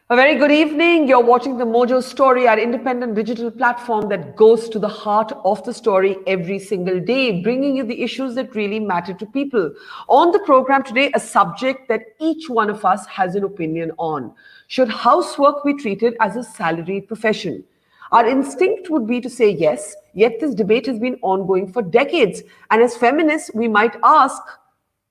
A very good evening. You're watching the Mojo Story, our independent digital platform that goes to the heart of the story every single day, bringing you the issues that really matter to people. On the program today, a subject that each one of us has an opinion on. Should housework be treated as a salaried profession? Our instinct would be to say yes, yet this debate has been ongoing for decades. And as feminists, we might ask,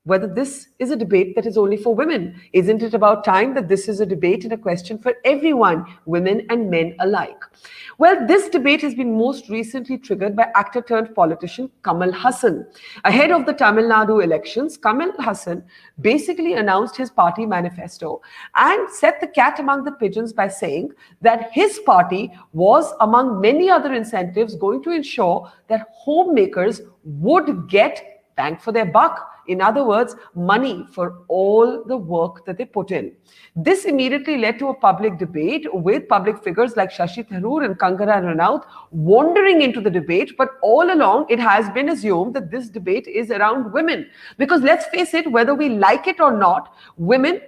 whether this is a debate that is only for women. Isn't it about time that this is a debate and a question for everyone, women and men alike? Well, this debate has been most recently triggered by actor turned politician Kamal Haasan. Ahead of the Tamil Nadu elections, Kamal Haasan basically announced his party manifesto and set the cat among the pigeons by saying that his party was, among many other incentives, going to ensure that homemakers would get bang for their buck. In other words, money for all the work that they put in. This immediately led to a public debate with public figures like Shashi, Tharoor and Kangana Ranaut wandering into the debate. But all along, it has been assumed that this debate is around women. Because let's face it, whether we like it or not, women,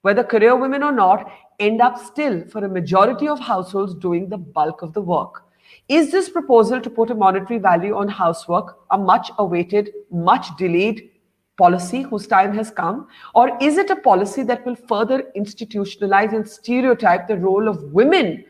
whether career women or not, end up still for a majority of households doing the bulk of the work. Is this proposal to put a monetary value on housework a much awaited, much delayed policy whose time has come? Or is it a policy that will further institutionalize and stereotype the role of women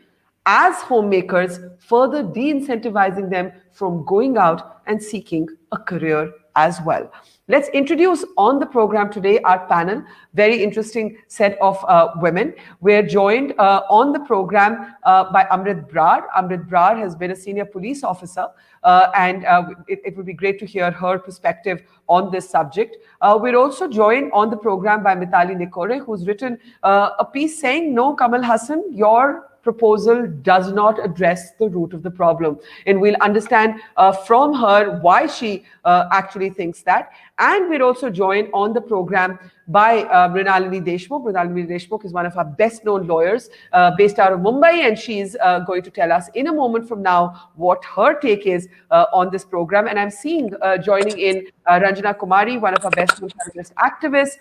as homemakers, further de incentivizing them from going out and seeking a career as well? Let's introduce on the program today our panel, very interesting set of women. We're joined on the program by Amrit Brar. Amrit Brar has been a senior police officer and it would be great to hear her perspective on this subject. We're also joined on the program by Mitali Nikore, who's written a piece saying, no, Kamal Haasan, your proposal does not address the root of the problem. And we'll understand from her why she actually thinks that. And we're also joined on the program by Mrinalini Deshmukh. Mrinalini Deshmukh is one of our best known lawyers based out of Mumbai, and she's going to tell us in a moment from now what her take is on this program. And I'm seeing joining in Ranjana Kumari, one of our best known feminist activists,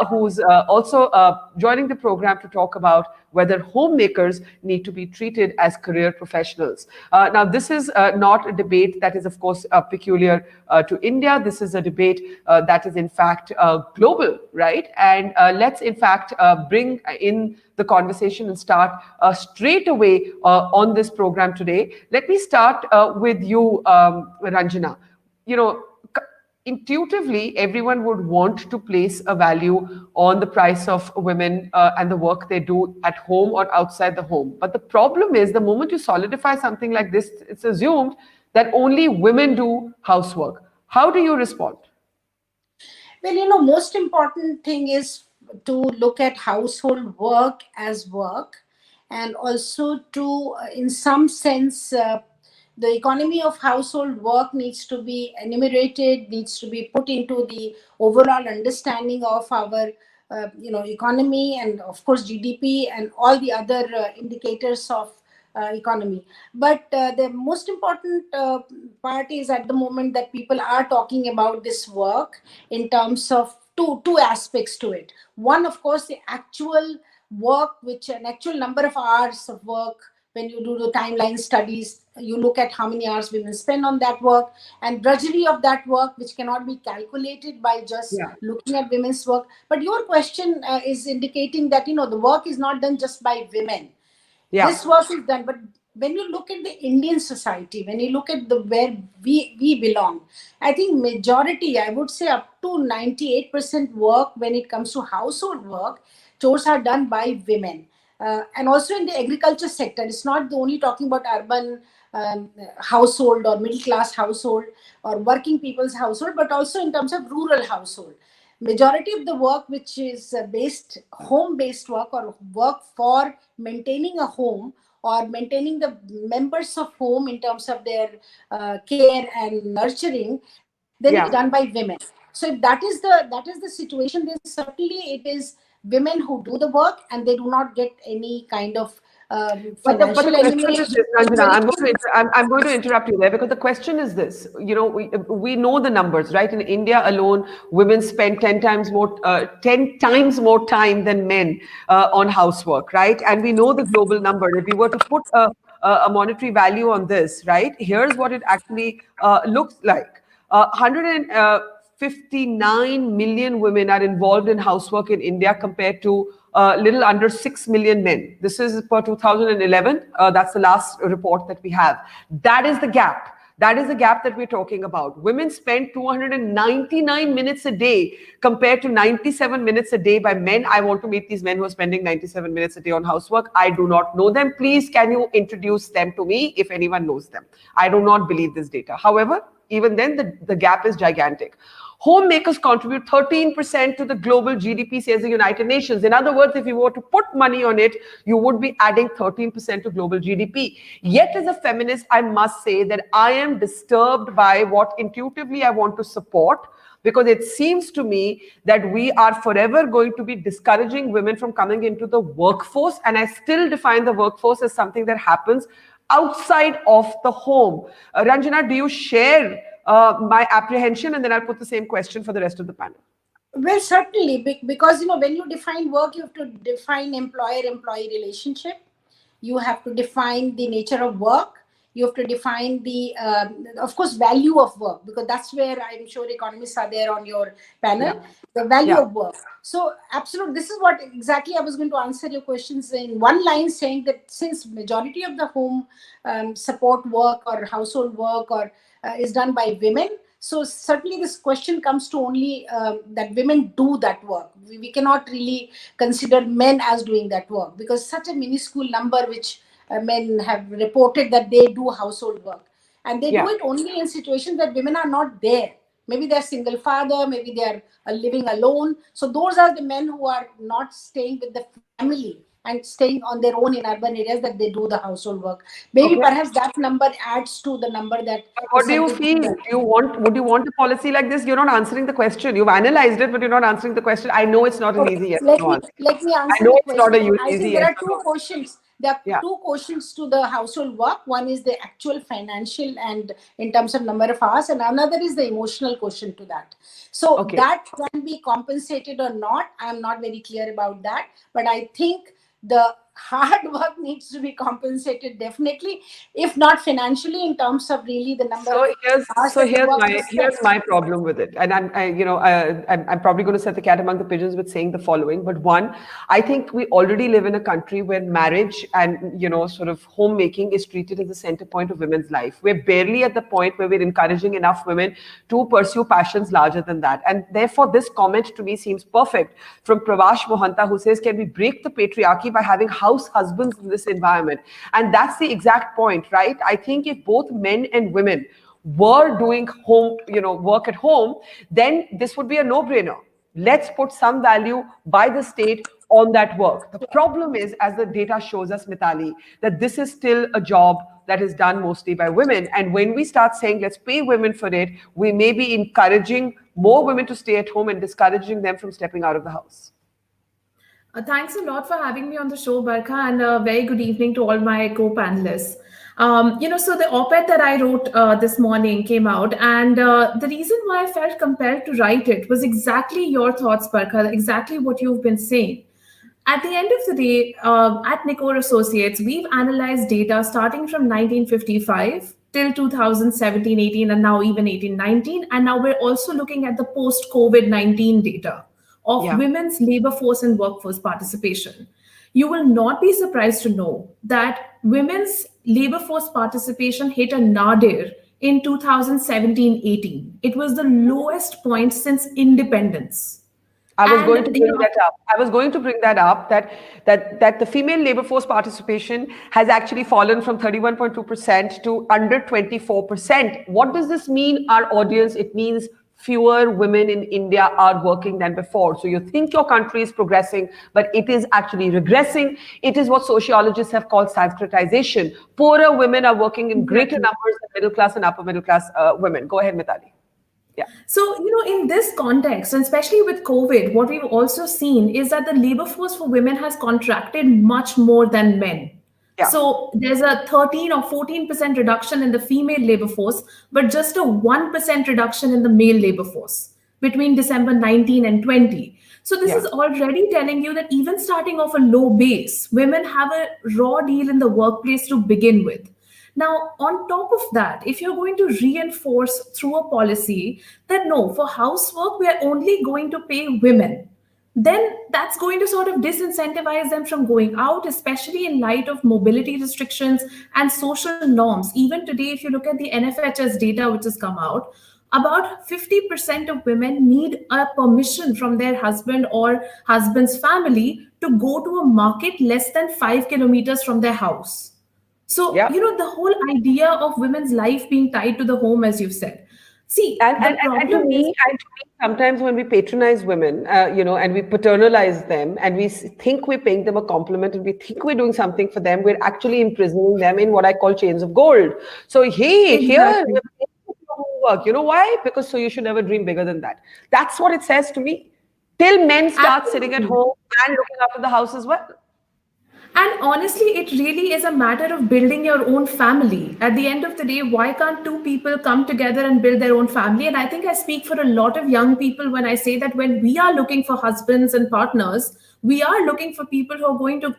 who's also joining the program to talk about whether homemakers need to be treated as career professionals. Now, this is not a debate that is, of course, peculiar to India. This is a debate that is, in fact, global, right? And let's, in fact, bring in the conversation and start straight away on this program today. Let me start with you, Ranjana. You know, intuitively, everyone would want to place a value on the price of women and the work they do at home or outside the home. But the problem is, the moment you solidify something like this, it's assumed that only women do housework. How do you respond? Well, most important thing is to look at household work as work, and also to, in some sense, the economy of household work needs to be enumerated, needs to be put into the overall understanding of our economy, and of course GDP and all the other indicators of economy. But the most important part is at the moment that people are talking about this work in terms of two aspects to it. One, of course, the actual work, which an actual number of hours of work. When you do the timeline studies, you look at how many hours women spend on that work, and drudgery of that work, which cannot be calculated by just looking at women's work. But your question is indicating that the work is not done just by women. This work is done, but when you look at the Indian society, when you look at where we belong, I think majority, I would say up to 98% work when it comes to household work, chores are done by women. And also in the agriculture sector, it's not only talking about urban household or middle class household or working people's household, but also in terms of rural household. Majority of the work which is home-based work, or work for maintaining a home or maintaining the members of home in terms of their care and nurturing, then it's done by women. So if that is the situation, then certainly it is women who do the work, and they do not get any kind of But the financial question is elimination this, is Ranjana. very I'm going to interrupt you there because the question is this. We know the numbers, right? In India alone, women spend 10 times more time than men on housework, right? And we know the global number. If we were to put a monetary value on this, right? Here's what it actually looks like. 159 million women are involved in housework in India compared to little under 6 million men. This is per 2011. That's the last report that we have. That is the gap. That is the gap that we're talking about. Women spend 299 minutes a day compared to 97 minutes a day by men. I want to meet these men who are spending 97 minutes a day on housework. I do not know them. Please, can you introduce them to me if anyone knows them? I do not believe this data. However, even then, the gap is gigantic. Homemakers contribute 13% to the global GDP, says the United Nations. In other words, if you were to put money on it, you would be adding 13% to global GDP. Yet, as a feminist, I must say that I am disturbed by what intuitively I want to support, because it seems to me that we are forever going to be discouraging women from coming into the workforce. And I still define the workforce as something that happens outside of the home. Ranjana, do you share my apprehension? And then I'll put the same question for the rest of the panel. Well, certainly, because when you define work, you have to define employer-employee relationship. You have to define the nature of work. You have to define the, of course, value of work, because that's where I'm sure economists are there on your panel. Yeah. The value Yeah. of work. So, absolutely, this is what exactly I was going to answer your questions in one line, saying that since majority of the home support work or household work or is done by women, so certainly this question comes to only that women do that work. We cannot really consider men as doing that work, because such a minuscule number which men have reported that they do household work, and they do Yeah. it only in situations that women are not there. Maybe they're single father, maybe they're living alone. So those are the men who are not staying with the family and staying on their own in urban areas, that they do the household work. Maybe Okay. perhaps that number adds to the number that What do you percentage. feel? Would you want a policy like this? You're not answering the question. You've analyzed it, but you're not answering the question. I know it's not an Okay, easy yes or let no me answer. let me I answer know the it's not question. a I easy think there yes are or two no. questions. There are Yeah. two questions to the household work. One is the actual financial and in terms of number of hours, and another is the emotional question to that. So Okay. that can be compensated or not. I am not very clear about that, but I think the hard work needs to be compensated definitely, if not financially, in terms of really the number So of hours so that the here's work my is here's spent. my problem with it, and I'm probably going to set the cat among the pigeons with saying the following. But one, I think we already live in a country where marriage and sort of homemaking is treated as the center point of women's life. We're barely at the point where we're encouraging enough women to pursue passions larger than that, and therefore this comment to me seems perfect from Pravash Mohanta, who says, "Can we break the patriarchy by having house husbands in this environment?" And that's the exact point, right? I think if both men and women were doing work at home, then this would be a no-brainer. Let's put some value by the state on that work. The problem is, as the data shows us, Mitali, that this is still a job that is done mostly by women. And when we start saying, let's pay women for it, we may be encouraging more women to stay at home and discouraging them from stepping out of the house. Thanks a lot for having me on the show, Barkha, and a very good evening to all my co-panelists. So the op-ed that I wrote this morning came out, and the reason why I felt compelled to write it was exactly your thoughts, Barkha, exactly what you've been saying. At the end of the day, at Nicor Associates, we've analyzed data starting from 1955 till 2017-18, and now even 18-19, and now we're also looking at the post-COVID-19 data of Yeah. women's labor force and workforce participation. You will not be surprised to know that women's labor force participation hit a nadir in 2017-18. It was the lowest point since independence. I was And going to bring that up. I was going to bring that up that the female labor force participation has actually fallen from 31.2% to under 24%. What does this mean, our audience? It means fewer women in India are working than before. So you think your country is progressing, but it is actually regressing. It is what sociologists have called Sanskritization. Poorer women are working in greater exactly. numbers than middle class and upper middle class women. Go ahead, Mitali. Yeah. So, in this context, and especially with COVID, what we've also seen is that the labor force for women has contracted much more than men. Yeah. So there's a 13 or 14% reduction in the female labor force, but just a 1% reduction in the male labor force between December 19 and 20. So this Yeah. is already telling you that even starting off a low base, women have a raw deal in the workplace to begin with. Now, on top of that, if you're going to reinforce through a policy that no, for housework, we are only going to pay women, then that's going to sort of disincentivize them from going out, especially in light of mobility restrictions and social norms. Even today, if you look at the NFHS data, which has come out, about 50% of women need a permission from their husband or husband's family to go to a market less than 5 kilometers from their house. So, Yeah. the whole idea of women's life being tied to the home, as you've said. See, And, the and, and, and to problem is me, and to me, sometimes when we patronize women, and we paternalize them, and we think we're paying them a compliment, and we think we're doing something for them, we're actually imprisoning them in what I call chains of gold. So, hey, here, exactly. we're paying for your homework. You know why? Because so you should never dream bigger than that. That's what it says to me. Till men start sitting at Absolutely. home and looking after the house as well. And honestly, it really is a matter of building your own family. At the end of the day, why can't two people come together and build their own family? And I think I speak for a lot of young people when I say that when we are looking for husbands and partners, we are looking for people who are going to,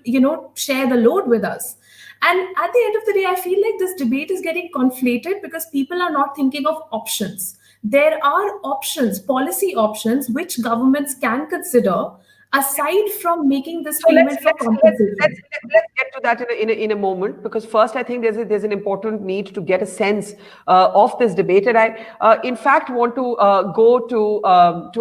share the load with us. And at the end of the day, I feel like this debate is getting conflated because people are not thinking of options. There are options, policy options, which governments can consider aside from making this So let's payment for let's let's let's compensation. let's get to that in a moment, because first I think there's an important need to get a sense of this debate, and I in fact want to go to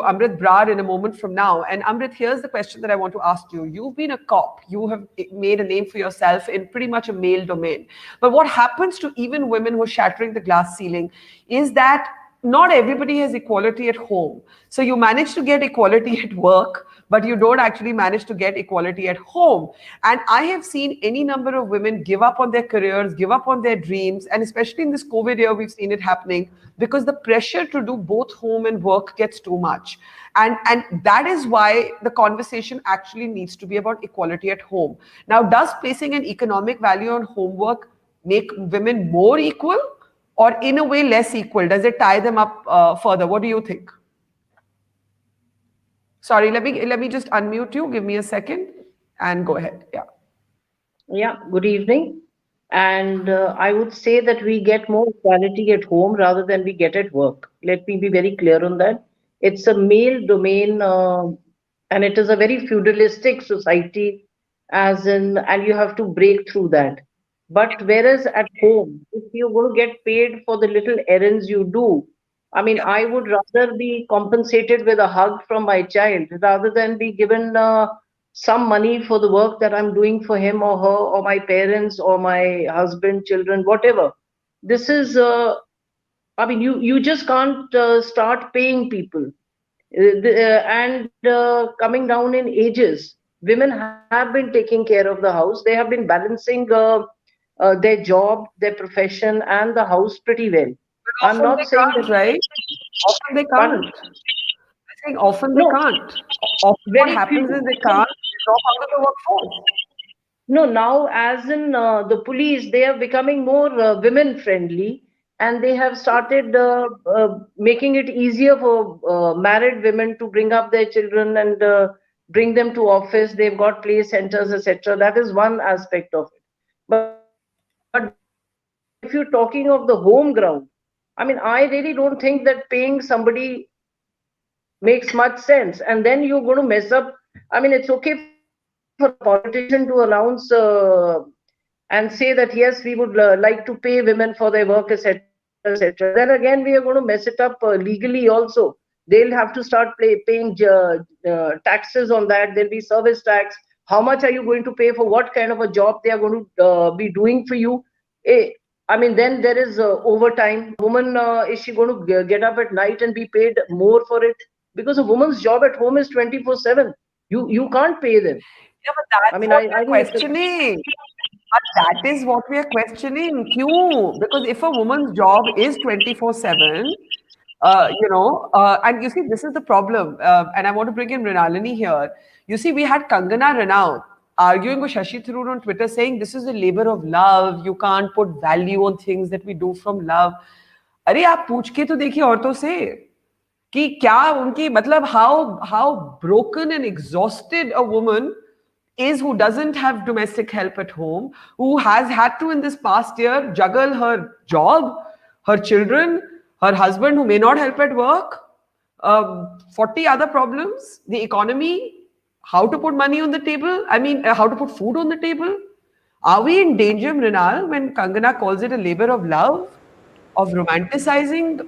Amrit Brar in a moment from now. And Amrit, here's the question that I want to ask you. You've been a cop. You have made a name for yourself in pretty much a male domain. But what happens to even women who are shattering the glass ceiling is that not everybody has equality at home. So you manage to get equality at work, but you don't actually manage to get equality at home. And I have seen any number of women give up on their careers, give up on their dreams, and especially in this COVID year, we've seen it happening because the pressure to do both home and work gets too much. And that is why the conversation actually needs to be about equality at home. Now, does placing an economic value on homework make women more equal, or in a way less equal? Does it tie them up further? What do you think? Sorry, let me just unmute you. Give me a second and go ahead. Yeah. Yeah, good evening. And I would say that we get more quality at home rather than we get at work. Let me be very clear on that. It's a male domain, and it is a very feudalistic society, as in, and you have to break through that. But whereas at home, if you're going to get paid for the little errands you do, I mean, I would rather be compensated with a hug from my child rather than be given some money for the work that I'm doing for him or her or my parents or my husband, children, whatever. This is, I mean, you just can't start paying people. And coming down in ages, women have been taking care of the house. They have been balancing their job, their profession, and the house pretty well. But I'm often not they saying can't, that, right? Often they pardon? can't. I think often they No, can't. Often what very happens is few. they can't, they drop out of the workforce. No, now as in the police, they are becoming more women friendly, and they have started making it easier for married women to bring up their children and bring them to office. They've got play centers, etc. That is one aspect of it. But if you're talking of the home ground, I mean, I really don't think that paying somebody makes much sense. And then you're going to mess up. I mean, it's okay for a politician to announce and say that yes, we would like to pay women for their work, etc., etc. But then again, we are going to mess it up legally also. They'll have to start paying taxes on that. There'll be service tax. How much are you going to pay for what kind of a job they are going to be doing for you? I mean, then there is overtime. A woman, is she going to get up at night and be paid more for it? Because a woman's job at home is 24/7. You can't pay them. I mean, Yeah, but I think that's what we are questioning. But that is what we are questioning. Kyun? Because if a woman's job is 24/7, and you see, this is the problem. And I want to bring in Mrinalini here. You see, we had Kangana Ranaut. arguing with Shashi Tharoor on Twitter saying this is a labor of love. You can't put value on things that we do from love. अरे आप पूछ के तो देखिए औरतों से कि क्या उनकी मतलब how broken and exhausted a woman is who doesn't have domestic help at home, who has had to in this past year juggle her job, her children, her husband who may not help at work, 40 other problems, the economy, how to put money on the table, how to put food on the table. Are we in danger, Mrinal, when Kangana calls it a labor of love, of romanticizing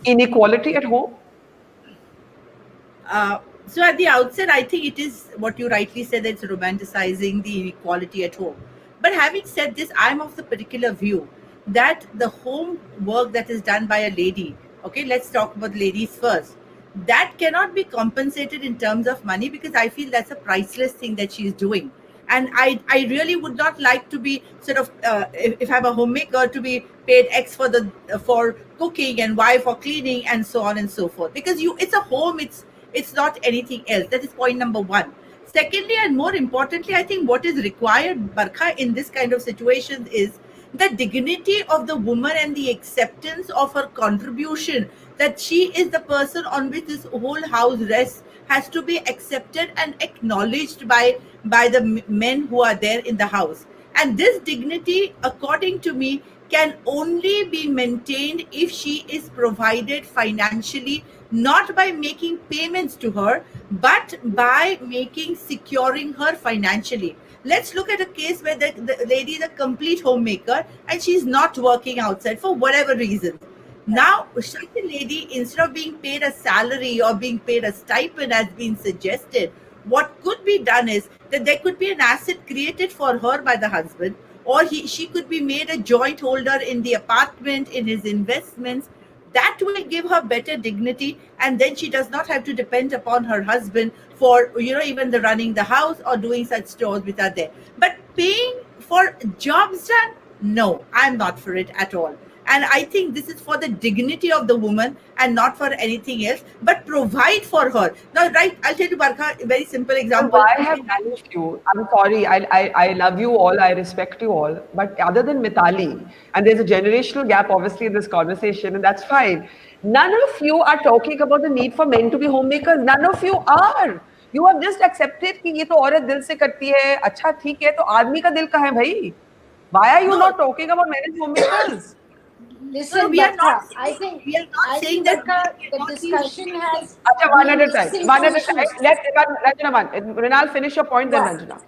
inequality at home? So at the outset, I think it is what you rightly said, it's romanticizing the inequality at home. But having said this, I'm of the particular view that the home work that is done by a lady, okay, let's talk about ladies first, that cannot be compensated in terms of money, because I feel that's a priceless thing that she's doing. And I really would not like to be sort of if I'm a homemaker, to be paid X for cooking and Y for cleaning and so on and so forth, because it's a home, it's not anything else. That is point number one. Secondly, and more importantly, I think what is required, Barkha, in this kind of situations is the dignity of the woman and the acceptance of her contribution, that she is the person on which this whole house rests, has to be accepted and acknowledged by the men who are there in the house. And this dignity, according to me, can only be maintained if she is provided financially, not by making payments to her, but by securing her financially. Let's look at a case where the lady is a complete homemaker and she's not working outside for whatever reason. Now, such a lady, instead of being paid a salary or being paid a stipend as been suggested, what could be done is that there could be an asset created for her by the husband, or she could be made a joint holder in the apartment, in his investments. That will give her better dignity, and then she does not have to depend upon her husband for even the running the house or doing such chores which are there. But paying for jobs done, no, I'm not for it at all. And I think this is for the dignity of the woman and not for anything else, but provide for her. Now, right, I'll tell you, Barkha, a very simple example. Why have managed you? I'm sorry, I love you all, I respect you all, but other than Mitali, and there's a generational gap obviously in this conversation, and that's fine. None of you are talking about the need for men to be homemakers. None of you are. You have just accepted कि ये तो औरत दिल से करती है. अच्छा ठीक है, तो आदमी का दिल कहाँ है भाई? Why are you not talking about men as homemakers? Listen, No, we are not. I think We are not saying think, that Barkha, the discussion has. Acha, one at a time. been One at a missing time. issues. Let Ranjana, Mrinal finish your point, then Yeah. Ranjana.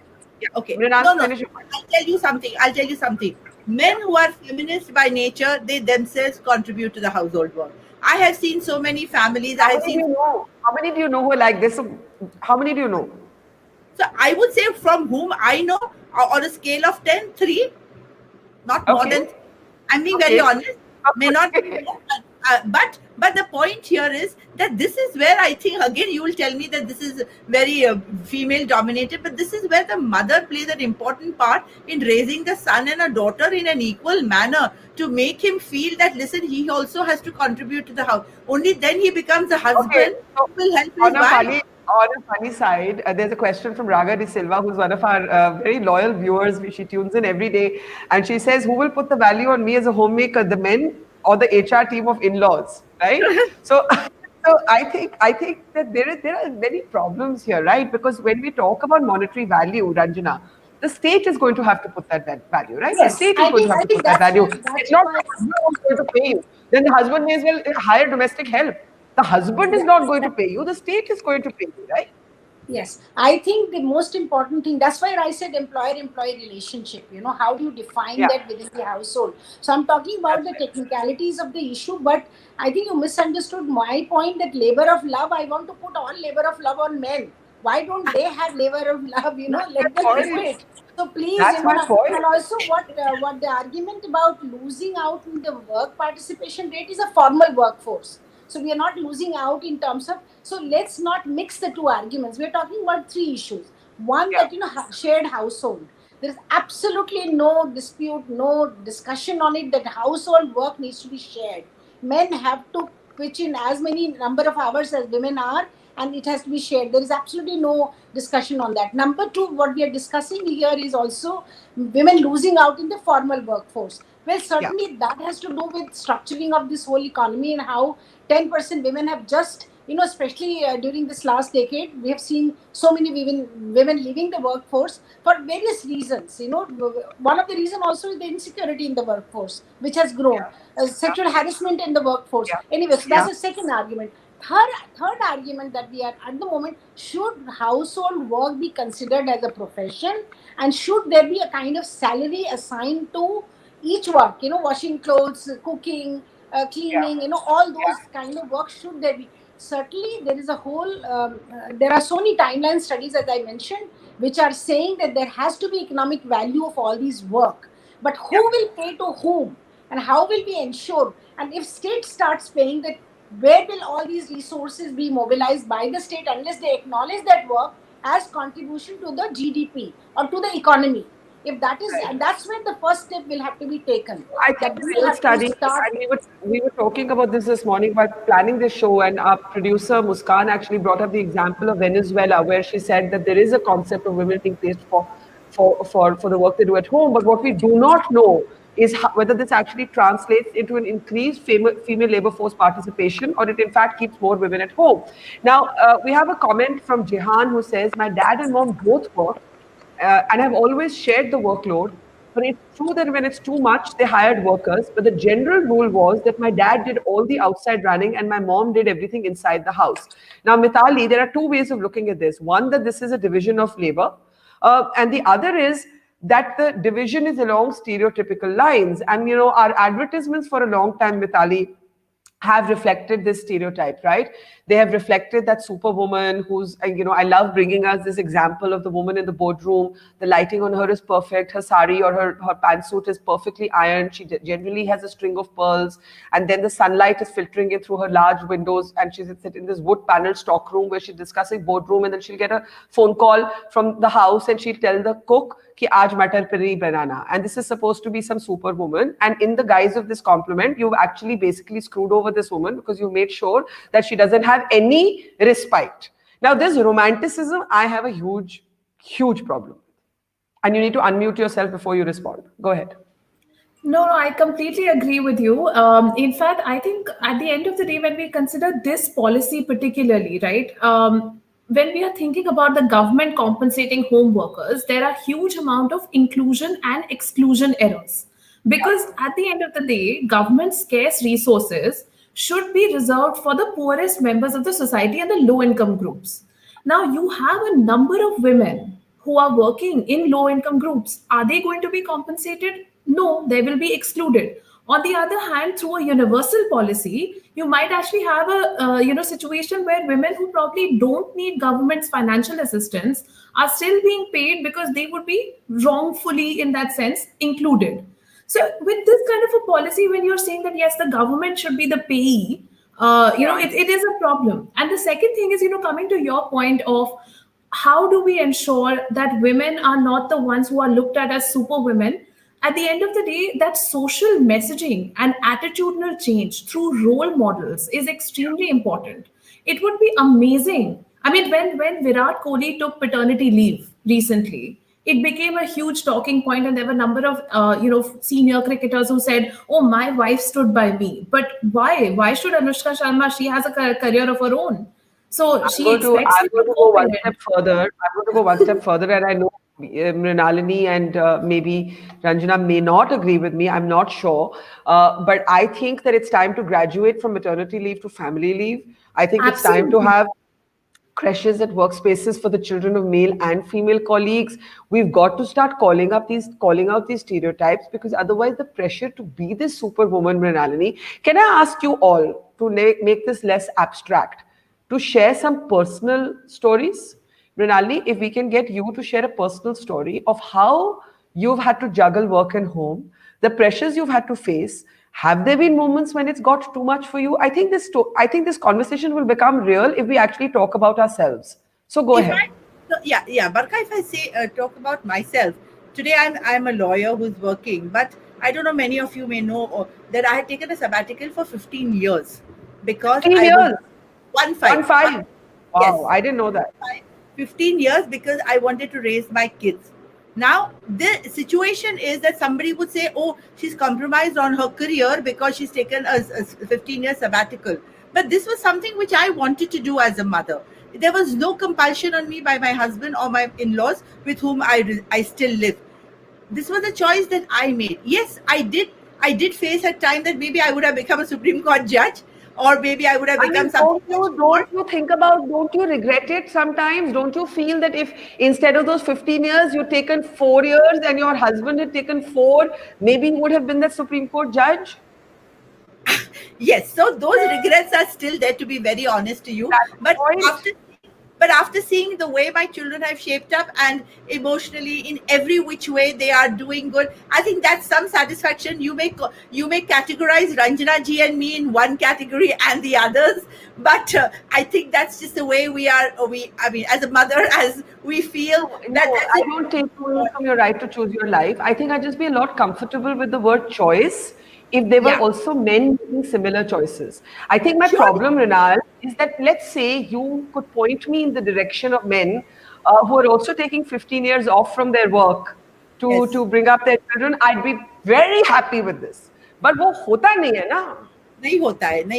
Okay. Mrinal, No. finish your point. I'll tell you something. Men who are feminist by nature, they themselves contribute to the household work. I have seen so many families. How many do you know who are like this? So, how many do you know? So I would say from whom I know, on a scale of 10, 3, not more Okay. than. I'm being very Okay. honest. May not be more, but the point here is that this is where I think, again, you will tell me that this is very female dominated, but this is where the mother plays an important part in raising the son and a daughter in an equal manner, to make him feel that, listen, he also has to contribute to the house. Only then he becomes a husband who will help his wife. On a funny side, there's a question from Raga De Silva, who's one of our very loyal viewers. She tunes in every day, and she says, "Who will put the value on me as a homemaker, the men or the HR team of in-laws?" Right? So I think that there are many problems here, right? Because when we talk about monetary value, Ranjana, the state is going to have to put that value, right? Yes, The state I is going think- to have I to think put that that's value. why- It's not the husband who's going to pay you. Then the husband may as well hire domestic help. The husband is not going to pay you. The state is going to pay you, right? Yes, I think the most important thing, that's why I said employer-employee relationship, how do you define Yeah. that within the household? So I'm talking about the technicalities of the issue, but I think you misunderstood my point that labor of love, I want to put all labor of love on men. Why don't they have labor of love, let them point. do it. So please, That's my point. and also what the argument about losing out in the work participation rate is a formal workforce. So we are not losing out in terms of, so let's not mix the two arguments. We're talking about three issues. One, Yeah. that, shared household. There is absolutely no dispute, no discussion on it that household work needs to be shared. Men have to pitch in as many number of hours as women are, and it has to be shared. There is absolutely no discussion on that. Number two, what we are discussing here is also women losing out in the formal workforce. Well, Yeah. certainly that has to do with structuring of this whole economy, and how 10% women have just, especially during this last decade, we have seen so many women leaving the workforce for various reasons. One of the reason also is the insecurity in the workforce, which has grown, sexual harassment in the workforce. Yeah. Anyway, so that's Yeah. the second argument. Third argument that we are at the moment: should household work be considered as a profession, and should there be a kind of salary assigned to each work? Washing clothes, cooking, Yeah. cleaning, all those kind of work, should there be? Certainly there is a whole there are so many timeline studies, as I mentioned, which are saying that there has to be economic value of all these work, but who will pay to whom, and how will we ensure? And if state starts paying, that where will all these resources be mobilized by the state, unless they acknowledge that work as contribution to the GDP or to the economy? If that is, Right. and that's when the first step will have to be taken, I think that the we real have to study, start. and we were talking about this morning while planning this show, and our producer Muskan actually brought up the example of Venezuela, where she said that there is a concept of women being placed for the work they do at home, but what we do not know is whether this actually translates into an increased female labor force participation, or it in fact keeps more women at home. Now, we have a comment from Jehan who says, "My dad and mom both work and have always shared the workload. But it's true that when it's too much, they hired workers. But the general rule was that my dad did all the outside running and my mom did everything inside the house." Now, Mithali, there are two ways of looking at this. One, that this is a division of labor, and the other is that the division is along stereotypical lines. And, our advertisements for a long time, Mithali, have reflected this stereotype, right? They have reflected that superwoman who's, I love bringing us this example of the woman in the boardroom. The lighting on her is perfect. Her sari or her pantsuit is perfectly ironed. She generally has a string of pearls. And then the sunlight is filtering in through her large windows. And she's in this wood paneled stockroom where she's discussing boardroom. And then she'll get a phone call from the house and she'll tell the cook, कि आज मटर paneer banana, and this is supposed to be some superwoman, and in the guise of this compliment you've actually basically screwed over this woman because you made sure that she doesn't have any respite. Now, this romanticism I have a huge problem, and you need to unmute yourself before you respond. Go ahead. No, I completely agree with you. In fact, I think at the end of the day, when we consider this policy particularly, right, when we are thinking about the government compensating home workers, there are huge amount of inclusion and exclusion errors. Because at the end of the day, government scarce resources should be reserved for the poorest members of the society and the low income groups. Now, you have a number of women who are working in low income groups. Are they going to be compensated? No, they will be excluded. On the other hand, through a universal policy, you might actually have a situation where women who probably don't need government's financial assistance are still being paid because they would be wrongfully, in that sense, included. So, with this kind of a policy, when you're saying that yes, the government should be the payee, it is a problem. And the second thing is, coming to your point of how do we ensure that women are not the ones who are looked at as superwomen? At the end of the day, that social messaging and attitudinal change through role models is extremely important. It would be amazing. I mean, when Virat Kohli took paternity leave recently, it became a huge talking point, and there were a number of senior cricketers who said, "Oh, my wife stood by me." But why? Why should Anushka Sharma? She has a career of her own, so she expects I'm you going to to go one co-parent. step further. I'm going to go one step further, and I know Mrinalini and maybe Ranjana may not agree with me. I'm not sure, but I think that it's time to graduate from maternity leave to family leave. I think it's time to Absolutely. have creches at workspaces for the children of male and female colleagues. We've got to start calling out these stereotypes, because otherwise the pressure to be this superwoman, Mrinalini. Can I ask you all to make this less abstract, to share some personal stories? Mrinalini, if we can get you to share a personal story of how you've had to juggle work and home, the pressures you've had to face. Have there been moments when it's got too much for you? I think this conversation will become real if we actually talk about ourselves. So go If ahead. I, so yeah, Barkha, if I say talk about myself, today I'm a lawyer who's working, but I don't know, many of you may know that I had taken a sabbatical for 15 years because 15 I was years. one One five. five. Wow, I didn't know that. 15 years because I wanted to raise my kids. Now, the situation is that somebody would say, oh, she's compromised on her career because she's taken a 15-year sabbatical. But this was something which I wanted to do as a mother. There was no compulsion on me by my husband or my in laws with whom I still live. This was a choice that I made. Yes, I did face at time that maybe I would have become a Supreme Court judge, or maybe I would have I become mean, something much more. don't you regret it sometimes? Don't you feel that if instead of those 15 years, you'd taken 4 years and your husband had taken four, maybe he would have been the Supreme Court judge? Yes, so those regrets are still there, to be very honest to you. That's the But point. after seeing the way my children have shaped up and emotionally in every which way they are doing good, I think that's some satisfaction. You may categorize Ranjana ji and me in one category and the others, but I think that's just the way we are. I mean, as a mother, as we feel that No, that's I it. don't take away from your right to choose your life. I think I'd just be a lot comfortable with the word choice if there were Yeah, also men making similar choices. I think my surely. problem, Rinal, is that let's say you could point me in the direction of men who are also taking 15 years off from their work Yes. to bring up their children. I'd be very happy with this. But वो होता नहीं है ना. नहीं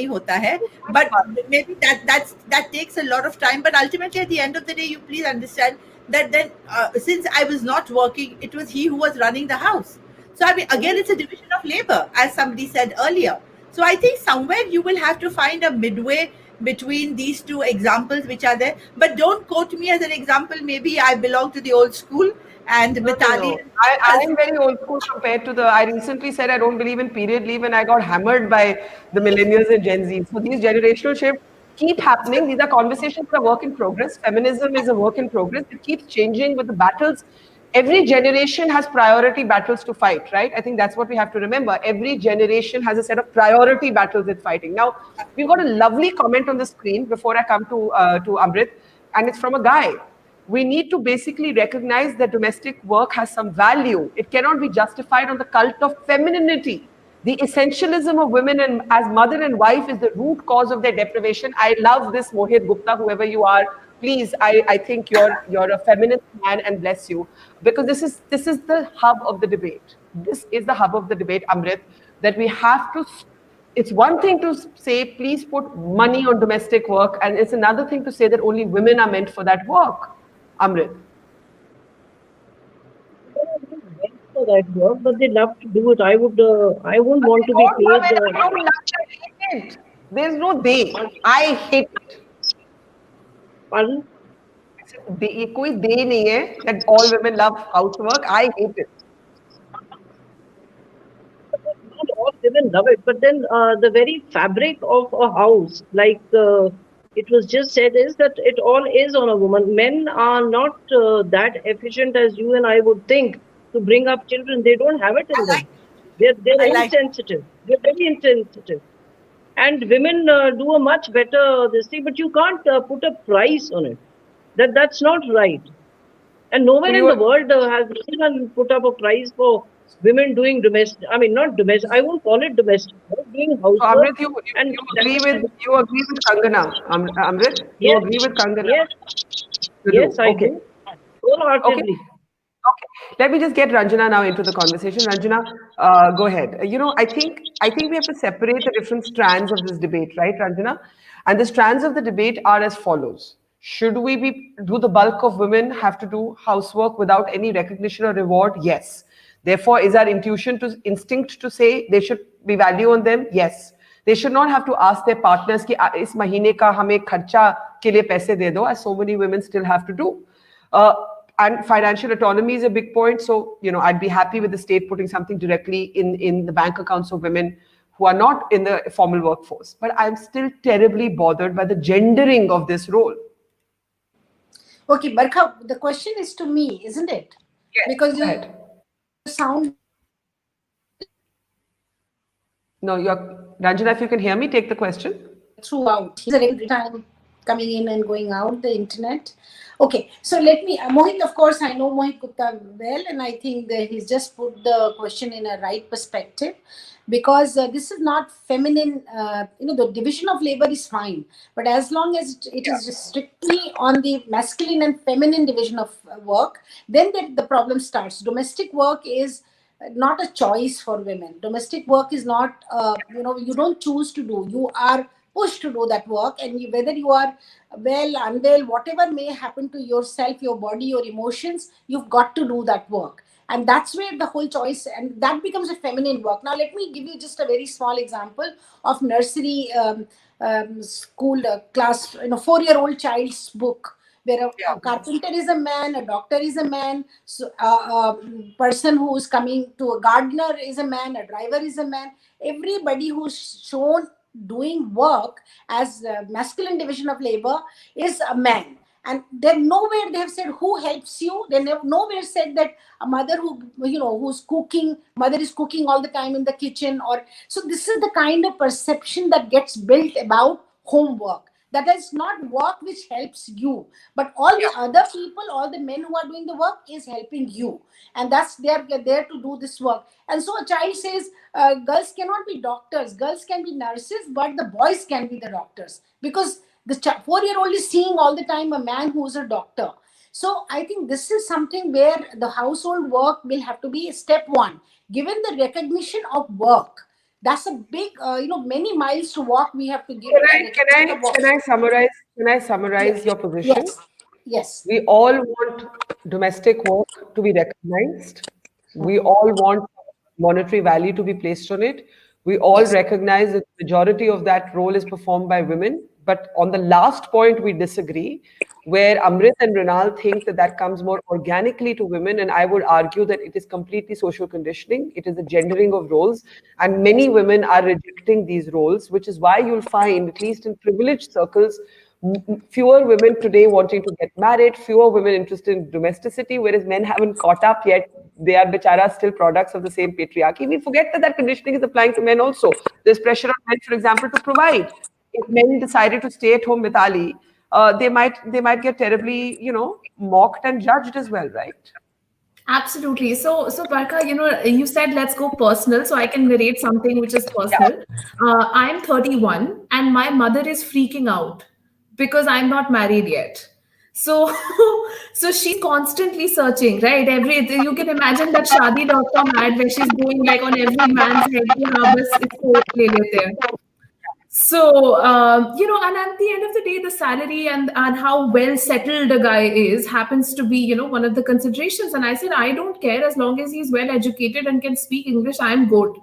होता है but maybe that takes a lot of time, but ultimately at the end of the day you please understand that then since I was not working, it was he who was running the house. So I mean, again, it's a division of labor, as somebody said earlier. So I think somewhere you will have to find a midway between these two examples which are there, but don't quote me as an example. Maybe I belong to the old school, and No, no, Mitali no. I has. am very old school compared to the. I recently said I don't believe in period leave, and I got hammered by the millennials and Gen Z. So these generational shifts keep happening. These are conversations that are work in progress. Feminism is a work in progress. It keeps changing with the battles. Every generation has priority battles to fight, right? I think that's what we have to remember. Every generation has a set of priority battles it's fighting. Now, we've got a lovely comment on the screen before I come to Amrit, and it's from a guy. We need to basically recognize that domestic work has some value. It cannot be justified on the cult of femininity. The essentialism of women and as mother and wife is the root cause of their deprivation. I love this, Mohit Gupta, whoever you are. Please, I think you're a feminist man, and bless you, because this is the hub of the debate. This is the hub of the debate, Amrit, that we have to. It's one thing to say, please put money on domestic work, and it's another thing to say that only women are meant for that work. Amrit. Went for that work, but they love to do it. I won't But want they to be don't love paid. it. I don't love it. I hate it. There's no they. I hate it. Pardon? ये कोई they नहीं है that all women love housework. I hate it. Not all women love it, but then the very fabric of a house, like it was just said, is that it all is on a woman. Men are not that efficient as you and I would think to bring up children. They don't have it in I like them. They're I like insensitive. They're very insensitive. And women do a much better this thing, but you can't put a price on it. That's not right. And So nowhere in you the are, world has anyone put up a price for women doing domestic. I mean, not domestic. I won't call it domestic. Work, doing so housework, Amrit, and you that agree with is Kangana, Amrit? You yes, agree with Kangana? yes, You yes, do. I Okay. do Okay. wholeheartedly. Okay, let me just get Ranjana now into the conversation. Ranjana, go ahead. I think we have to separate the different strands of this debate, right, Ranjana? And the strands of the debate are as follows: should we be do the bulk of women have to do housework without any recognition or reward? Yes. Therefore, is our instinct to say they should be value on them? Yes. They should not have to ask their partners कि इस महीने का हमें खर्चा के लिए पैसे दे दो, as so many women still have to do. Uh, and financial autonomy is a big point. So, I'd be happy with the state putting something directly in the bank accounts of women who are not in the formal workforce. But I'm still terribly bothered by the gendering of this role. Okay, Barkha, the question is to me, isn't it? Yes, Because go you ahead. sound No, Ranjana, if you can hear me, take the question. throughout. He's a regular time coming in and going out, the internet. Okay, so let me, Mohit, of course, I know Mohit Gupta well, and I think that he's just put the question in a right perspective, because this is not feminine, the division of labor is fine, but as long as it is strictly on the masculine and feminine division of work, then the problem starts. Domestic work is not a choice for women. Domestic work is not, you don't choose to do. You are pushed to do that work, and whether you are well, unwell, whatever may happen to yourself, your body, your emotions, you've got to do that work. And that's where the whole choice, and that becomes a feminine work. Now, let me give you just a very small example of nursery school class, 4-year-old child's book, where a carpenter is a man, a doctor is a man, so a person who is coming to a gardener is a man, a driver is a man. Everybody who's shown doing work as a masculine division of labor is a man. And then nowhere they have said who helps you. They have nowhere said that a mother who's cooking, mother is cooking all the time in the kitchen. Or so this is the kind of perception that gets built about homework. That is not work which helps you, but all the other people, all the men who are doing the work is helping you, and that's they're there to do this work. And so a child says, girls cannot be doctors, girls can be nurses, but the boys can be the doctors, because the 4-year-old is seeing all the time a man who is a doctor. So I think this is something where the household work will have to be step one, given the recognition of work. That's a big, many miles to walk we have to give. Can I summarize your position? Yes. We all want domestic work to be recognized. We all want monetary value to be placed on it. We all recognize that the majority of that role is performed by women. But on the last point, we disagree, where Amrit and Rinal think that that comes more organically to women. And I would argue that it is completely social conditioning. It is the gendering of roles. And many women are rejecting these roles, which is why you'll find, at least in privileged circles, fewer women today wanting to get married, fewer women interested in domesticity, whereas men haven't caught up yet. They are bichara still products of the same patriarchy. We forget that conditioning is applying to men also. There's pressure on men, for example, to provide. If men decided to stay at home with Ali, they might get terribly, mocked and judged as well, right? Absolutely. So Barkha, you said let's go personal, so I can narrate something which is personal. I'm 31, and my mother is freaking out because I'm not married yet. So, so she's constantly searching, right? You can imagine that Shadi.com ad where she's going like on every man's head, it's so there. So, and at the end of the day, the salary and how well settled a guy is happens to be, one of the considerations. And I said, I don't care as long as he's well educated and can speak English, I'm good.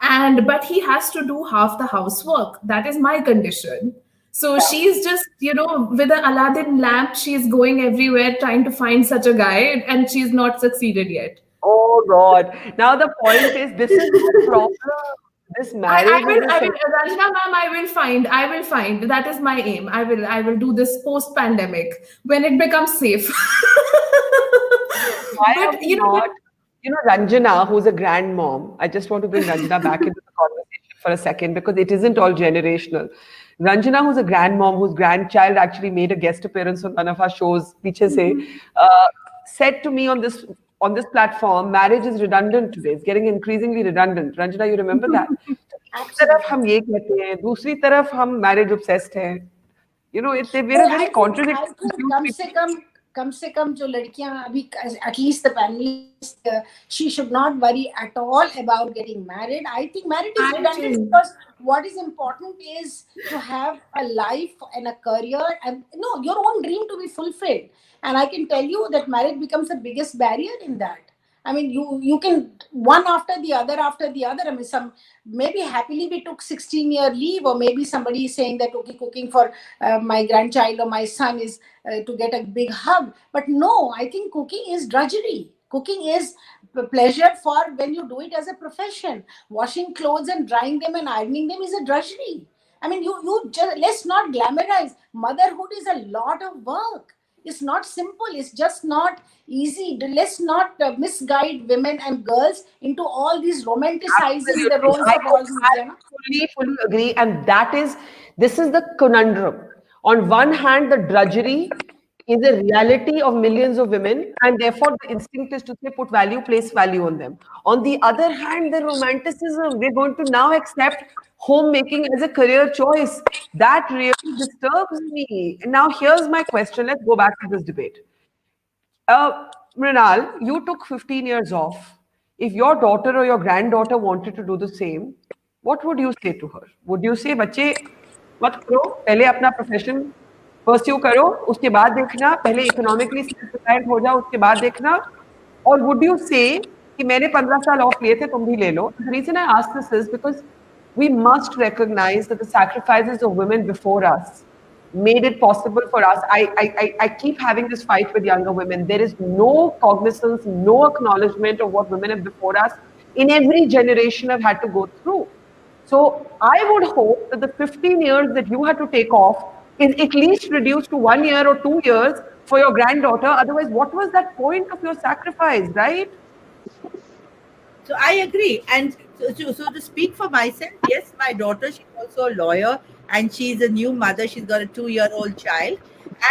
But he has to do half the housework. That is my condition. So she's just, with an Aladdin lamp, she's going everywhere trying to find such a guy, and she's not succeeded yet. Oh God. Now the point is, this is the problem. This marriage. Ranjana ma'am, I will find. That is my aim. I will do this post-pandemic when it becomes safe. But Ranjana, who's a grandmom, I just want to bring Ranjana back into the conversation for a second, because it isn't all generational. Ranjana, who's a grandmom, whose grandchild actually made a guest appearance on one of our shows, said to me on this platform, marriage is redundant today. It's getting increasingly redundant. Ranjana, you remember that? एक तरफ हम ये कहते हैं, दूसरी तरफ हम marriage obsessed हैं. It's a very contradictory. कम से कम जो लड़कियां अभी, at least the families, she should not worry at all about getting married. I think marriage is redundant, because what is important is to have a life and a career and your own dream to be fulfilled. And I can tell you that marriage becomes the biggest barrier in that. I mean, you can one after the other. I mean, maybe happily we took 16-year leave, or maybe somebody is saying that, okay, cooking for my grandchild or my son is to get a big hug. But no, I think cooking is drudgery. Cooking is pleasure for when you do it as a profession. Washing clothes and drying them and ironing them is a drudgery. I mean, you just, let's not glamorize. Motherhood is a lot of work. It's not simple. It's just not easy. Let's not misguide women and girls into all these romanticizing the roles of all these. I fully agree. And this is the conundrum. On one hand, the drudgery is a reality of millions of women, and therefore the instinct is to say put value, place value on them. On the other hand, the romanticism, we're going to now accept homemaking as a career choice. That really disturbs me. And now here's my question. Let's go back to this debate. Mrinal, you took 15 years off. If your daughter or your granddaughter wanted to do the same, what would you say to her? Would you say, बच्चे मत करो, पहले अपना profession pursue करो, उसके बाद देखना, पहले इकोनॉमिकली सेल्फ रिलायंट हो जाओ, उसके बाद देखना? Or would you say कि मैंने 15 साल ऑफ लिए थे, तुम भी ले लो? The reason I ask this is because we must recognize that the sacrifices of women before us made it possible for us. I keep having this fight with younger women. There is no cognizance, no acknowledgement of what women have before us in every generation have had to go through. So I would hope that the 15 years that you had to take off is at least reduced to 1 year or 2 years for your granddaughter. Otherwise, what was that point of your sacrifice, right? So I agree. And so to speak for myself, yes, my daughter, she's also a lawyer and she's a new mother. She's got a 2-year-old child.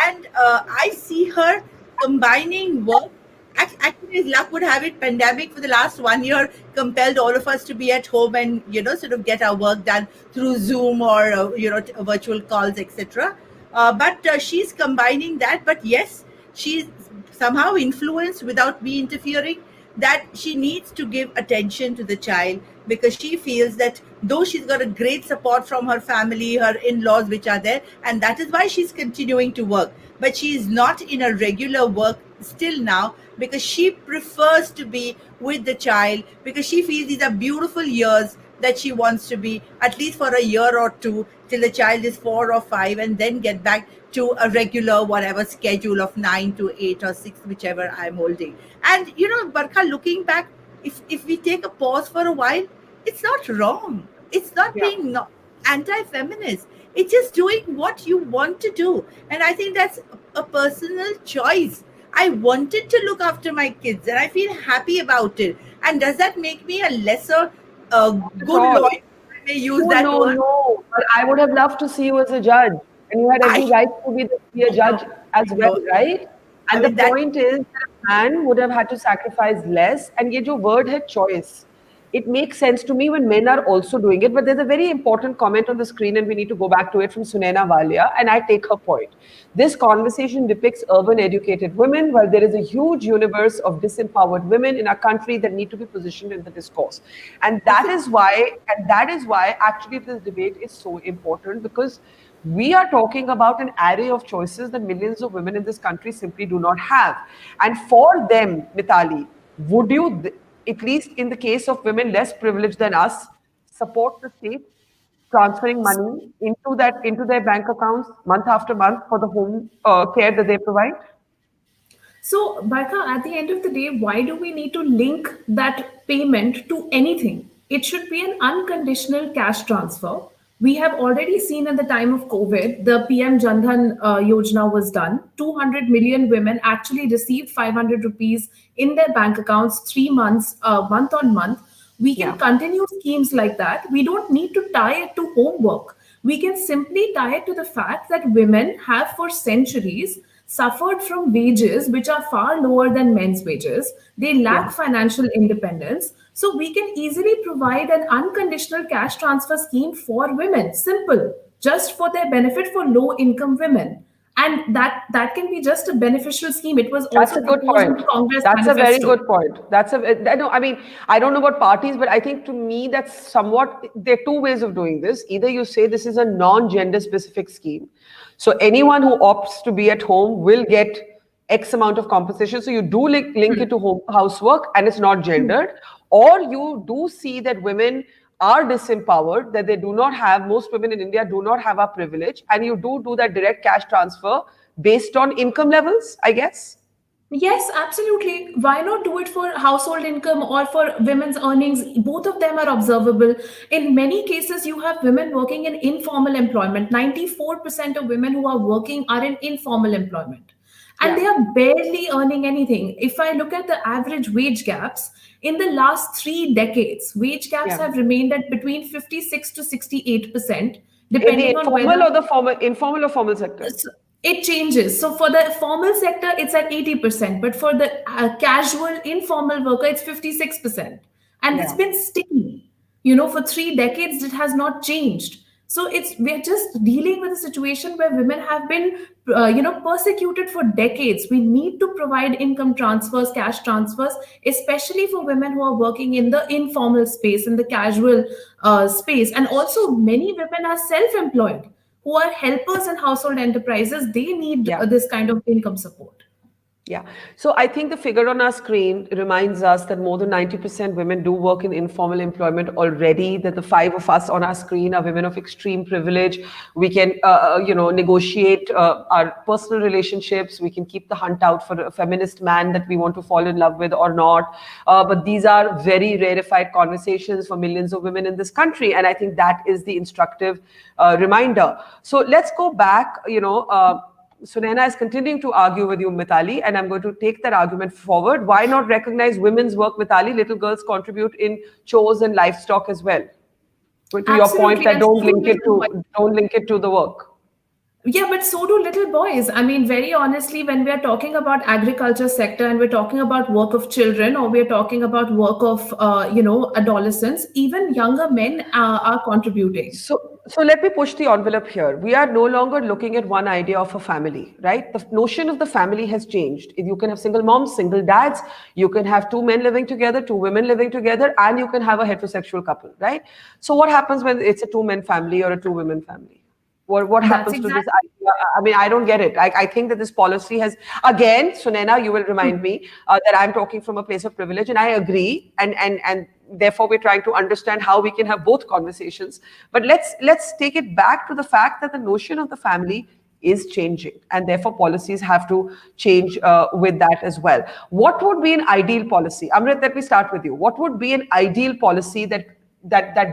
And I see her combining work. Actually, as luck would have it, pandemic for the last 1 year compelled all of us to be at home and, sort of get our work done through Zoom or, virtual calls, etc. But she's combining that. But yes, she's somehow influenced without me interfering that she needs to give attention to the child because she feels that though she's got a great support from her family, her in-laws which are there, and that is why she's continuing to work, but she is not in a regular work still now because she prefers to be with the child because she feels these are beautiful years that she wants to be at least for a year or two till the child is 4 or 5 and then get back to a regular whatever schedule of 9 to 8 or 6 whichever I'm holding. And Barkha, looking back, if we take a pause for a while, it's not wrong, it's not being anti-feminist, it's just doing what you want to do. And I think that's a personal choice. I wanted to look after my kids and I feel happy about it. And does that make me a lesser good lawyer? I may use that word. No. But I would have loved to see you as a judge, and you had every right to be a judge as well, right? And the point is that a man would have had to sacrifice less. And ye jo word hai choice, it makes sense to me when men are also doing it. But there's a very important comment on the screen, and we need to go back to it from Sunaina Walia, and I take her point. This conversation depicts urban educated women, while there is a huge universe of disempowered women in our country that need to be positioned in the discourse. And that is why actually this debate is so important, because we are talking about an array of choices that millions of women in this country simply do not have. And for them, Mitali, would you, at least in the case of women less privileged than us, support the state transferring money into their bank accounts month after month for the home care that they provide? So, Barkha, at the end of the day, why do we need to link that payment to anything? It should be an unconditional cash transfer. We have already seen at the time of COVID, the PM Jandhan Yojana was done. 200 million women actually received 500 rupees in their bank accounts 3 months, month on month. We can continue schemes like that. We don't need to tie it to homework. We can simply tie it to the fact that women have for centuries suffered from wages which are far lower than men's wages. They lack financial independence. So we can easily provide an unconditional cash transfer scheme for women. Simple, just for their benefit for low income women. And that can be just a beneficial scheme. It was also proposed in Congress That's manifesto. a very good point. I don't know about parties, but I think to me that's somewhat, there are two ways of doing this. Either you say this is a non-gender specific scheme. So anyone who opts to be at home will get X amount of compensation. So you do link it to housework and it's not gendered. Or you do see that women are disempowered, that they do not have, most women in India do not have a privilege, and you do that direct cash transfer based on income levels, I guess. Yes, absolutely. Why not do it for household income or for women's earnings? Both of them are observable. In many cases, you have women working in informal employment. 94% of women who are working are in informal employment. And they are barely earning anything. If I look at the average wage gaps, in the last 3 decades, wage gaps have remained at between 56 to 68%. In the depending on informal whether or the informal or formal sector? it changes. So for the formal sector, it's at 80%, but for the casual, informal worker, it's 56%. And it's Yeah. been sticky. For 3 decades, it has not changed. So we're just dealing with a situation where women have been, persecuted for decades. We need to provide income transfers, cash transfers, especially for women who are working in the informal space, in the casual space. And also, many women are self-employed who are helpers in household enterprises. They need Yeah. this kind of income support. Yeah. So I think the figure on our screen reminds us that more than 90% women do work in informal employment already, that the five of us on our screen are women of extreme privilege. We can, negotiate our personal relationships. We can keep the hunt out for a feminist man that we want to fall in love with or not. But these are very rarefied conversations for millions of women in this country. And I think that is the instructive reminder. So let's go back, Sunaina is continuing to argue with you, Mitali, and I'm going to take that argument forward. Why not recognize women's work, Mitali? Little girls contribute in chores and livestock as well. To your point Absolutely, that and so do little boys. don't link it to the work. Yeah, but so do little boys. I mean, very honestly, when we are talking about agriculture sector and we're talking about work of children, or we're talking about work of adolescents, even younger men are contributing. So let me push the envelope here. We are no longer looking at one idea of a family, right? The notion of the family has changed. You can have single moms, single dads, you can have two men living together, two women living together, and you can have a heterosexual couple, right? So what happens when it's a two-men family or a two-women family? What That's happens to this exactly. idea? I mean, I don't get it. I think that this policy has, again, Sunaina, you will remind me that I'm talking from a place of privilege, and I agree. And therefore, we're trying to understand how we can have both conversations. But let's take it back to the fact that the notion of the family is changing, and therefore policies have to change with that as well. What would be an ideal policy? Amrit, let me start with you. What would be an ideal policy that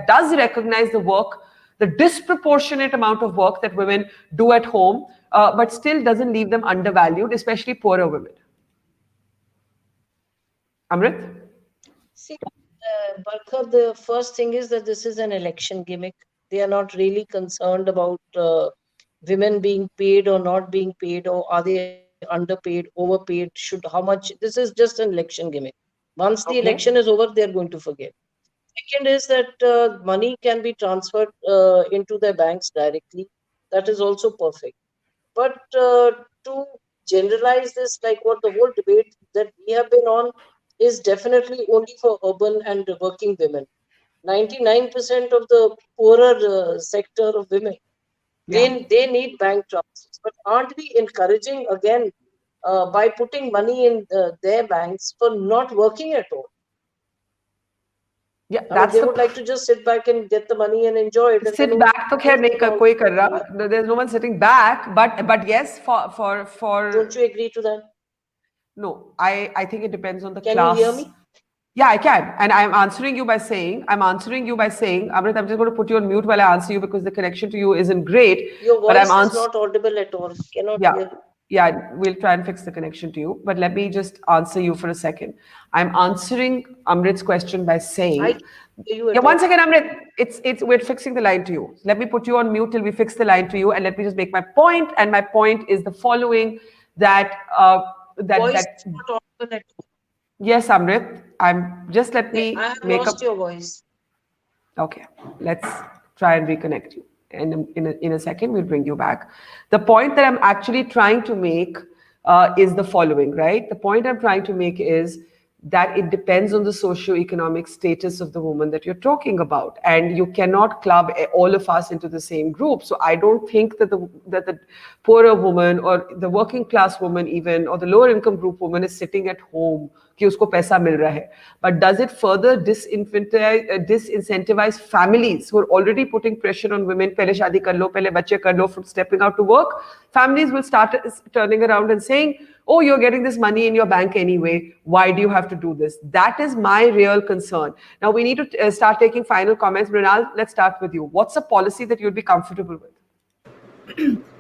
does recognize the work, the disproportionate amount of work that women do at home, but still doesn't leave them undervalued, especially poorer women? Amrit? See, Barkha, the first thing is that this is an election gimmick. They are not really concerned about women being paid or not being paid, or are they underpaid, overpaid, how much. This is just an election gimmick. Once the election Okay. is over, they are going to forget. Second is that money can be transferred into their banks directly. That is also perfect. But to generalize this, like what the whole debate that we have been on, is definitely only for urban and working women. 99% of the poorer sector of women, Yeah. they need bank transfers. But aren't we encouraging again by putting money in their banks for not working at all? Yeah, I mean, that's they the would like to just sit back and get the money and enjoy it, and then sit back to khair nahi move koi on. kar raha. No, there's no one sitting back, but yes, for Don't you agree to that? no, I think it depends on the Can you hear class. me? Yeah, I can. And I'm answering you by saying, Amrit, I'm just going to put you on mute while I answer you because the connection to you isn't great. Your But I'm voice is answering. not audible at all. Cannot Yeah, hear. yeah, we'll try and fix the connection to you. But let me just answer you for a second. I'm answering Amrit's question by I saying, can't hear you yeah, at all. one second, Amrit. We're fixing the line to you. Let me put you on mute till we fix the line to you, and let me just make my point. And my point is the following: that Voice is not audible at all. yes, Amrit. Let Okay, me I have make lost up. your voice. Okay, let's try and reconnect you. And in a second, we'll bring you back. The point that I'm actually trying to make is the following, right? The point I'm trying to make is that it depends on the socio-economic status of the woman that you're talking about, and you cannot club all of us into the same group. So I don't think that the poorer woman or the working class woman even, or the lower income group woman is sitting at home कि उसको पैसा मिल रहा है. But does it further disincentivize families who are already putting pressure on women? पहले शादी कर लो, पहले बच्चे कर लो, from stepping out to work. Families will start turning around and saying, oh, you're getting this money in your bank anyway. Why do you have to do this? That is my real concern. Now we need to start taking final comments. Mrinal, let's start with you. What's a policy that you'd be comfortable with?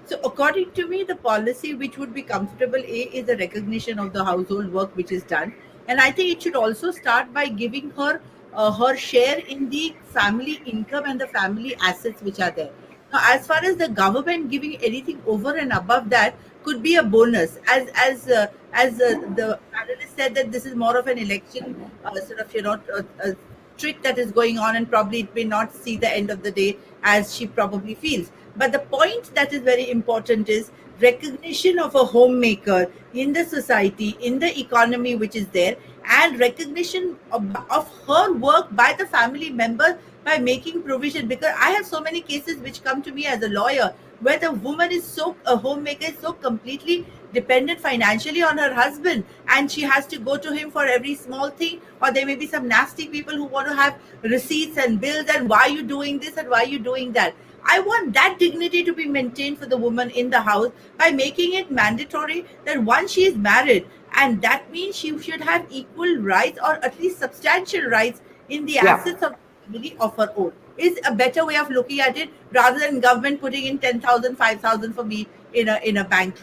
So, according to me, the policy which would be comfortable is the recognition of the household work which is done, and I think it should also start by giving her her share in the family income and the family assets which are there. Now, as far as the government giving anything over and above that could be a bonus, as the panelist said, that this is more of an election sort of trick that is going on, and probably it may not see the end of the day as she probably feels. But the point that is very important is recognition of a homemaker in the society, in the economy which is there, and recognition of her work by the family members by making provision. Because I have so many cases which come to me as a lawyer where the woman is a homemaker is so completely dependent financially on her husband, and she has to go to him for every small thing. Or there may be some nasty people who want to have receipts and bills, and why are you doing this and why are you doing that. I want that dignity to be maintained for the woman in the house by making it mandatory that once she is married, and that means she should have equal rights, or at least substantial rights, in the Yeah. assets of the family of her own. Is a better way of looking at it, rather than government putting in 10,000, 5,000 for me in a bank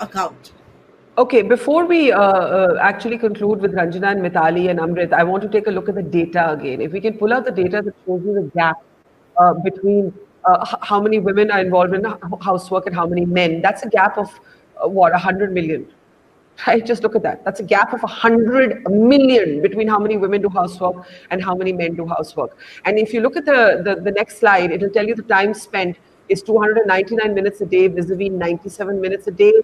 account. Okay, before we actually conclude with Ranjana and Mitali and Amrit, I want to take a look at the data again. If we can pull out the data that shows you the gap between how many women are involved in housework and how many men, that's a gap of what, 100 million. Right? Just look at that. That's a gap of 100 million between how many women do housework and how many men do housework. And if you look at the next slide, it'll tell you the time spent is 299 minutes a day vis-a-vis 97 minutes a day.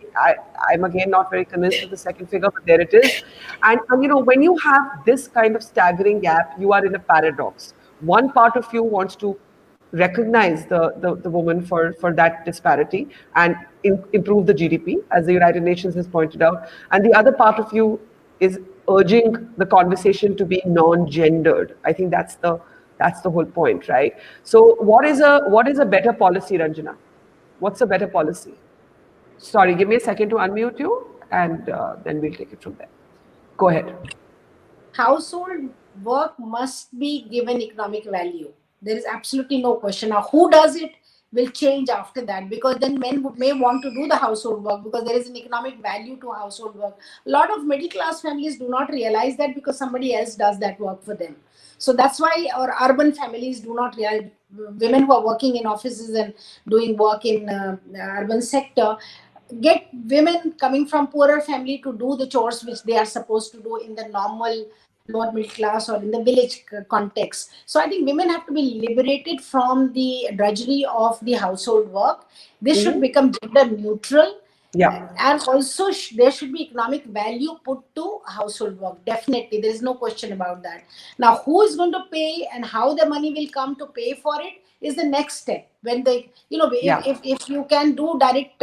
I'm again not very convinced of the second figure, but there it is. And when you have this kind of staggering gap, you are in a paradox. One part of you wants to recognize the woman for that disparity and improve the GDP, as the United Nations has pointed out. And the other part of you is urging the conversation to be non-gendered. I think that's the whole point, right? So what is a better policy, Ranjana? What's a better policy? Sorry, give me a second to unmute you, and then we'll take it from there. Go ahead. Household work must be given economic value. There is absolutely no question. Now, who does it will change after that, because then men may want to do the household work because there is an economic value to household work. A lot of middle class families do not realize that because somebody else does that work for them. So that's why our urban families do not realize. Women who are working in offices and doing work in urban sector get women coming from poorer family to do the chores which they are supposed to do in the normal lower middle class or in the village context. So I think women have to be liberated from the drudgery of the household work. This should become gender neutral. Yeah. And also there should be economic value put to household work. Definitely, there is no question about that. Now, who is going to pay and how the money will come to pay for it is the next step. When they, if you can do direct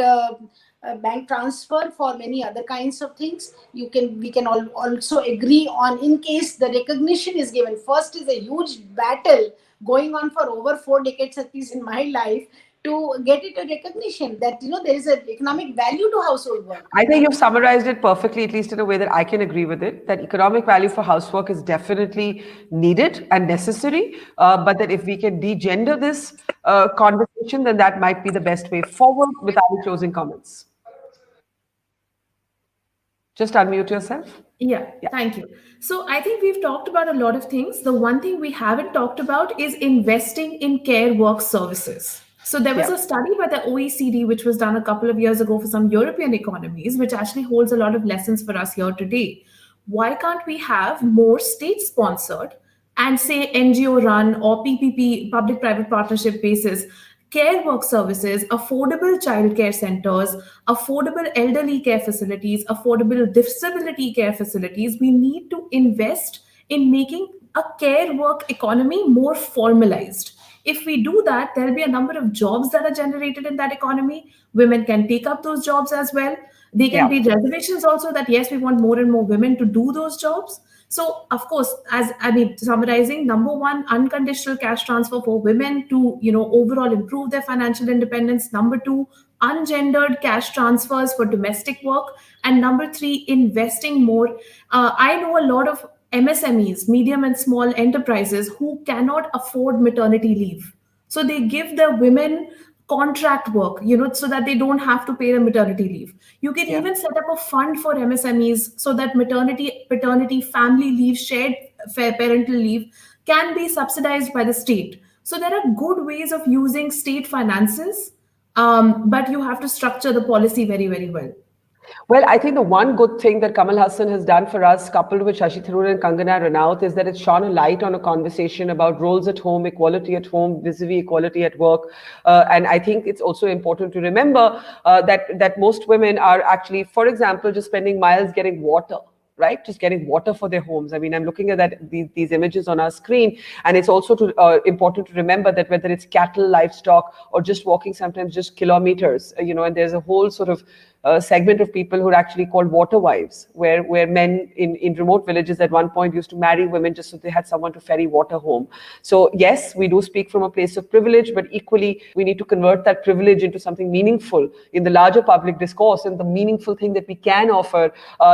bank transfer for many other kinds of things, we can also agree on, in case the recognition is given. First is a huge battle going on for over 4 decades, at least in my life, to get it a recognition that there is an economic value to household work. I think you've summarized it perfectly, at least in a way that I can agree with it, that economic value for housework is definitely needed and necessary, but that if we can degender this conversation, then that might be the best way forward. Without any closing comments. Just unmute yourself. Yeah, thank you. So I think we've talked about a lot of things. The one thing we haven't talked about is investing in care work services. So there was a study by the OECD, which was done a couple of years ago for some European economies, which actually holds a lot of lessons for us here today. Why can't we have more state-sponsored and say NGO run or PPP, public-private partnership basis, care work services, affordable childcare centers, affordable elderly care facilities, affordable disability care facilities? We need to invest in making a care work economy more formalized. If we do that, there'll be a number of jobs that are generated in that economy. Women can take up those jobs as well. They can be reservations also that, yes, we want more and more women to do those jobs. So, of course, summarizing, number one, unconditional cash transfer for women to, overall improve their financial independence. Number two, ungendered cash transfers for domestic work. And number three, investing more. I know a lot of MSMEs, medium and small enterprises, who cannot afford maternity leave. So they give the women contract work, so that they don't have to pay the maternity leave. You can even set up a fund for MSMEs so that maternity, paternity, family leave, shared parental leave can be subsidized by the state. So there are good ways of using state finances, but you have to structure the policy very, very well. Well, I think the one good thing that Kamal Haasan has done for us, coupled with Shashi Tharoor and Kangana Ranaut, is that it's shone a light on a conversation about roles at home, equality at home, vis-a-vis equality at work. And I think it's also important to remember that most women are actually, for example, just spending miles getting water, right? Just getting water for their homes. I mean, I'm looking at these images on our screen, and it's also important to remember that whether it's cattle, livestock, or just walking, sometimes just kilometers, and there's a whole sort of segment of people who are actually called water wives, where men in remote villages at one point used to marry women just so they had someone to ferry water home. So yes, we do speak from a place of privilege, but equally we need to convert that privilege into something meaningful in the larger public discourse. And the meaningful thing that we can offer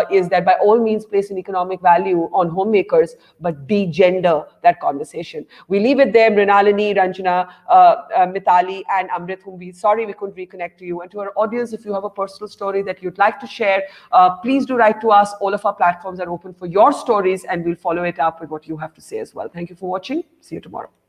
is that by all means place an economic value on homemakers, but de-gender that conversation. We leave it there. Mrinalini, Ranjana, Mitali, and Amrit, whom sorry we couldn't reconnect to you. And to our audience, if you have a personal story that you'd like to share, please do write to us. All of our platforms are open for your stories, and we'll follow it up with what you have to say as well. Thank you for watching. See you tomorrow.